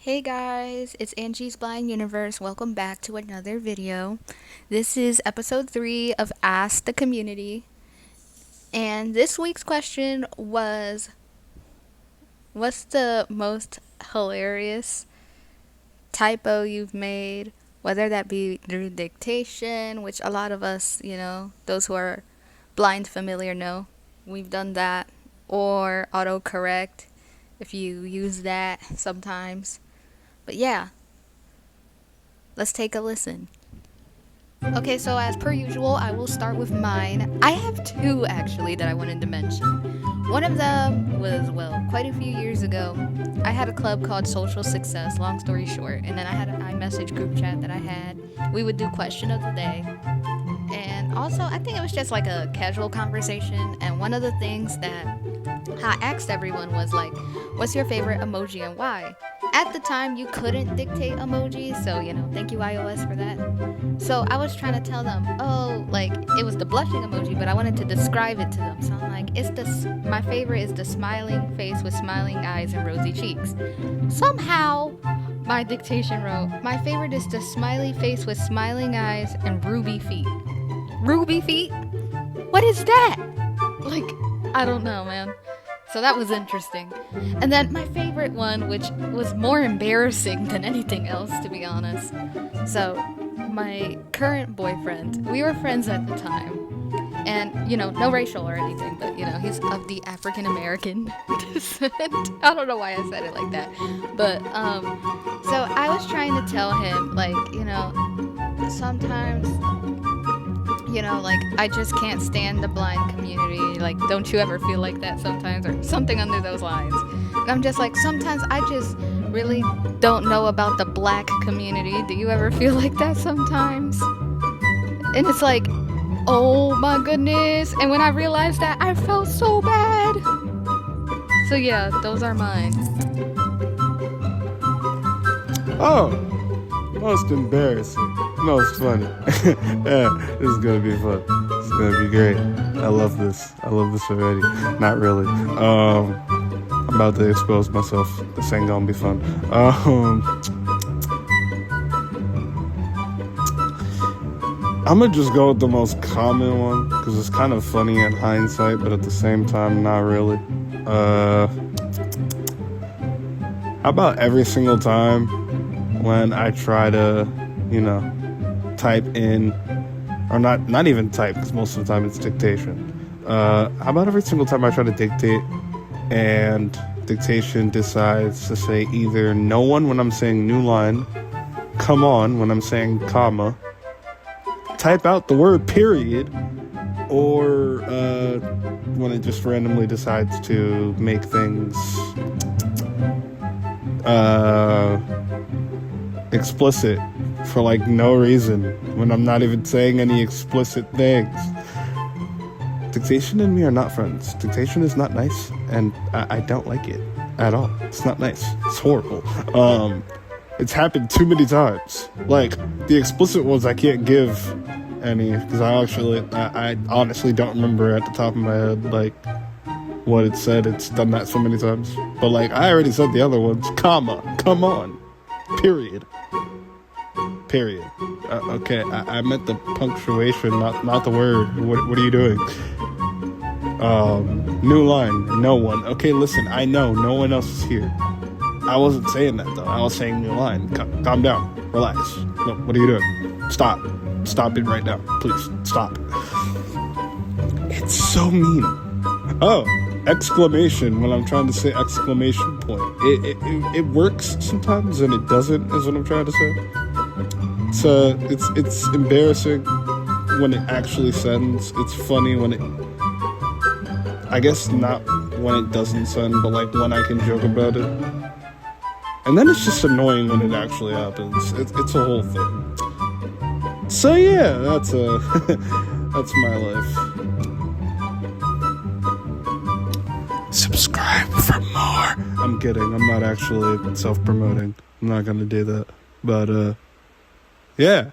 Hey guys, it's Angie's Blind Universe. Welcome back to another video. This is episode 3 of Ask the Community. And this week's question was, what's the most hilarious typo you've made? Whether that be through dictation, which a lot of us, those who are blind familiar know. We've done that. Or autocorrect, if you use that sometimes. But yeah, let's take a listen. Okay, so as per usual, I will start with mine. I have two actually that I wanted to mention. One of them was, quite a few years ago. I had a club called Social Success, long story short, and then I had an iMessage group chat that I had. We would do question of the day. And also, I think it was just like a casual conversation. And one of the things that I asked everyone was like, what's your favorite emoji and why? At the time, you couldn't dictate emojis, so, thank you iOS for that. So I was trying to tell them, it was the blushing emoji, but I wanted to describe it to them. So I'm like, my favorite is the smiling face with smiling eyes and rosy cheeks. Somehow, my dictation wrote, my favorite is the smiley face with smiling eyes and ruby feet. Ruby feet? What is that? I don't know, man. So that was interesting. And then my favorite one, which was more embarrassing than anything else, to be honest. So, my current boyfriend, we were friends at the time. And, no racial or anything, but, he's of the African American descent. I don't know why I said it like that. But, so I was trying to tell him, sometimes I just can't stand the blind community. Don't you ever feel like that sometimes? Or something under those lines. And I'm just like, sometimes I just really don't know about the black community. Do you ever feel like that sometimes? And it's like, oh my goodness. And when I realized that, I felt so bad. So yeah, those are mine. Oh, most embarrassing. Most funny. Yeah, this is gonna be fun. It's gonna be great. I love this. I love this already. Not really. I'm about to expose myself. This ain't gonna be fun. I'm gonna just go with the most common one because it's kind of funny in hindsight, but at the same time, not really. How about every single time when I try to, type in, or not even type, because most of the time it's dictation. How about every single time I try to dictate and dictation decides to say either no one when I'm saying new line, come on when I'm saying comma, type out the word period, or when it just randomly decides to make things explicit for no reason when I'm not even saying any explicit things. Dictation and me are not friends. Dictation is not nice, and I don't like it at all. It's not nice. It's horrible. It's happened too many times. The explicit ones I can't give any because I honestly don't remember at the top of my head what it said. It's done that so many times. But I already said the other ones. Comma, come on, period. Okay, I meant the punctuation, not the word. What are you doing? New line, no one. Okay, listen, I know no one else is here. I wasn't saying that though. I was saying new line. Calm down, relax. No, what are you doing? Stop it right now, please. Stop. It's so mean. Oh, exclamation when I'm trying to say exclamation point. It works sometimes and it doesn't, is what I'm trying to say. So it's embarrassing when it actually sends. It's funny when it, I guess not when it doesn't send, but when I can joke about it. And then it's just annoying when it actually happens. It's a whole thing. So yeah, that's that's my life. Subscribe for more. I'm kidding. I'm not actually self-promoting. I'm not gonna do that. But yeah.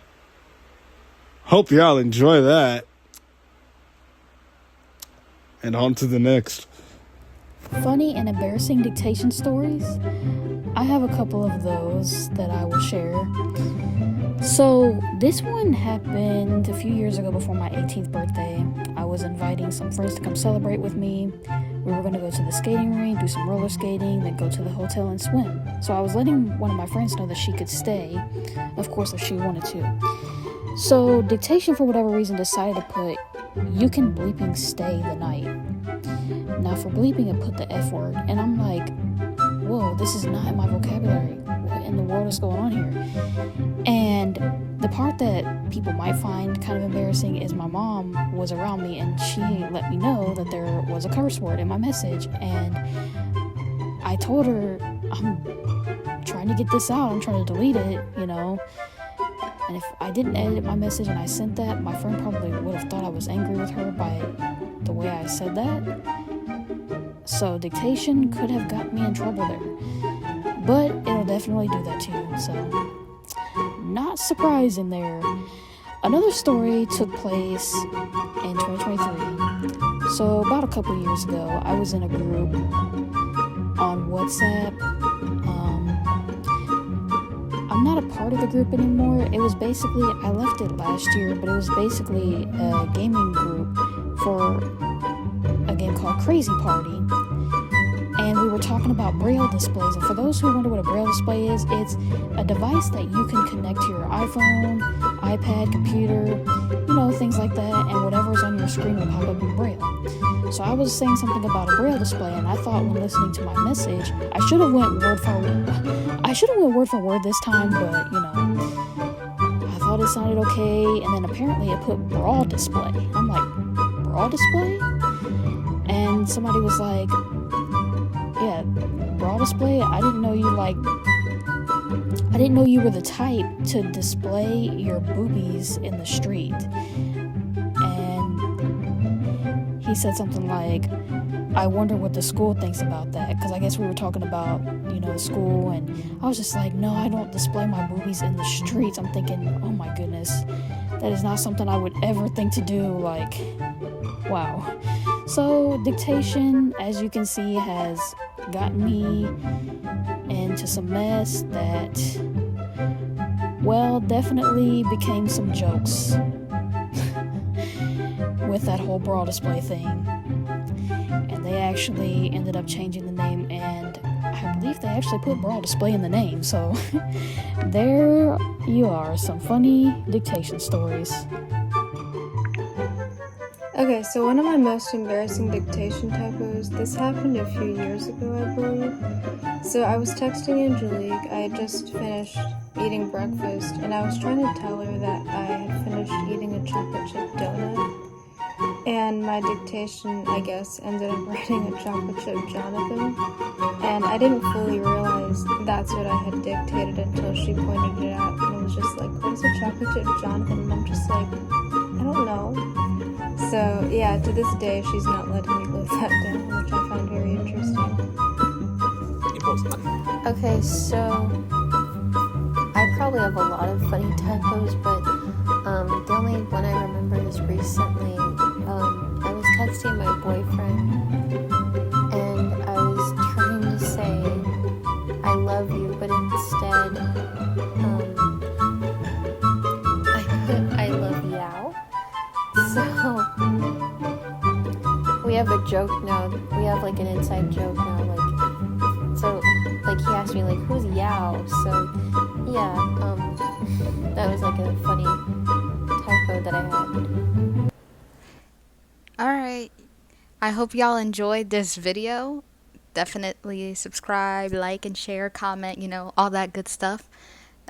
Hope y'all enjoy that. And on to the next. Funny and embarrassing dictation stories? I have a couple of those that I will share. So, this one happened a few years ago before my 18th birthday. I was inviting some friends to come celebrate with me. We were going to go to the skating rink, do some roller skating, then go to the hotel and swim. So, I was letting one of my friends know that she could stay, of course, if she wanted to. So, dictation, for whatever reason, decided to put, "You can bleeping stay the night." Now, for bleeping, it put the F word, and I'm like, whoa, this is not in my vocabulary. What in the world is going on here? And the part that people might find kind of embarrassing is my mom was around me and she let me know that there was a curse word in my message. And I told her, I'm trying to get this out, I'm trying to delete it, you know. And if I didn't edit my message and I sent that, my friend probably would have thought I was angry with her by the way I said that. So dictation could have got me in trouble there. But it'll definitely do that too, so not surprising there. Another story took place in 2023. So about a couple years ago, I was in a group on WhatsApp. I'm not a part of the group anymore. It was basically, I left it last year, but it was basically a gaming group for a game called Crazy Party. And we were talking about Braille displays. And for those who wonder what a Braille display is, it's a device that you can connect to your iPhone, iPad, computer, you know, things like that. And whatever's on your screen will pop up in Braille. So I was saying something about a Braille display, and I thought when listening to my message, I should have went word for word this time, but you know, I thought it sounded okay. And then apparently it put Brawl display. I'm like, Brawl display? And somebody was like, yeah, Brawl display? I didn't know you were the type to display your boobies in the street. And he said something like, I wonder what the school thinks about that, because I guess we were talking about, you know, school, and I was just like, no, I don't display my boobies in the streets. I'm thinking, oh my goodness, that is not something I would ever think to do, like, wow. So dictation, as you can see, has gotten me into some mess that, well, definitely became some jokes with that whole Brawl display thing. And they actually ended up changing the name, and I believe they actually put Brawl display in the name. So there you are, some funny dictation stories. Okay, so one of my most embarrassing dictation typos, this happened a few years ago, I believe. So I was texting Angelique, I had just finished eating breakfast, and I was trying to tell her that I had finished eating a chocolate chip donut. And my dictation, I guess, ended up writing a chocolate chip Jonathan. And I didn't fully realize that's what I had dictated until she pointed it out. And it was just like, what is a chocolate chip Jonathan? And I'm just like, I don't know. So yeah, to this day, she's not letting me live that down, which I find very interesting. Okay, so I probably have a lot of funny typos, but the only one I remember is recently. I was texting my boyfriend, and I was trying to say I love you, but instead I put I love yow. So we have a joke now. We have like an inside joke now. Like he asked me like, who's Yao? So yeah, that was like a funny typo that I had. Alright, I hope y'all enjoyed this video. Definitely subscribe, like, and share, comment, you know, all that good stuff.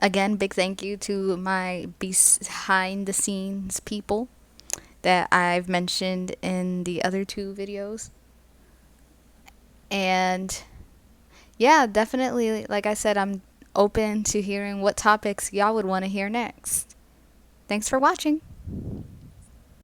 Again, big thank you to my behind the scenes people that I've mentioned in the other two videos. And yeah, definitely, like I said, I'm open to hearing what topics y'all would want to hear next. Thanks for watching.